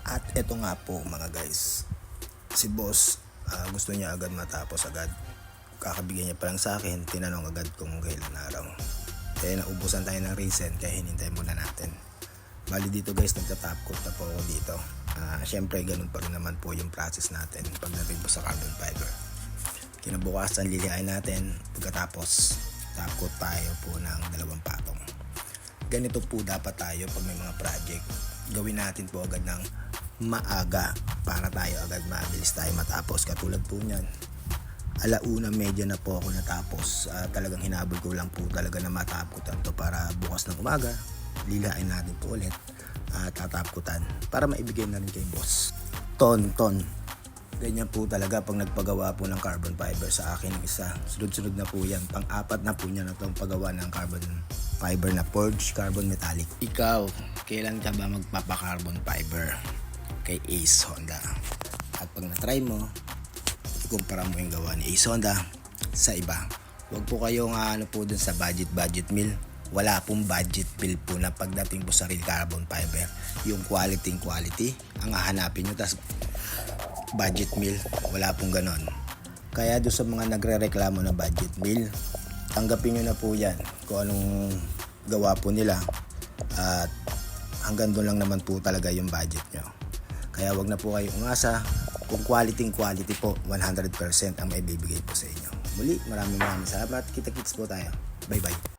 At eto nga po mga guys, si boss gusto niya agad matapos agad. Kakabigyan niya pa lang sa akin, tinanong agad kung kailan araw. Kaya naubusan tayo ng reason kaya hinintay muna natin. Bali dito guys, nagta-top coat na po ako dito. Syempre ganun pa rin naman po yung process natin pagdating po sa carbon fiber. Kinabukasan lilihain natin, pagkatapos top coat tayo po ng 2 patong. Ganito po dapat tayo pag may mga project. Gawin natin po agad ng maaga para tayo agad mabilis tayo matapos. Katulad po niyan, 1:30 na po ako natapos. Talagang hinabol ko lang po talaga na matapkutan to para bukas ng umaga lilain natin po ulit at tatapkutan para maibigay na rin kay boss. Ton ganyan po talaga pag nagpagawa po ng carbon fiber sa akin isa. Sunod-sunod na po yan. Pang-apat na po niya na itong paggawa ng carbon fiber na forged carbon metallic. Ikaw, kailan ka ba magpapa-carbon fiber? Kay Ace Honda. At pag na-try mo, ikumpara mo yung gawa ni Ace Honda sa iba. Huwag po kayong po dun sa budget meal. Wala pong budget bill po na pagdating po sa real carbon fiber. Yung quality ang hahanapin nyo. Tas budget meal, wala pong ganon. Kaya doon sa mga nagre-reklamo na budget meal, tanggapin nyo na po yan kung anong gawa po nila. At hanggang doon lang naman po talaga yung budget nyo. Kaya wag na po kayo umasa. Kung quality po, 100% ang maibibigay po sa inyo. Muli, maraming salamat. Kita-kits po tayo. Bye-bye.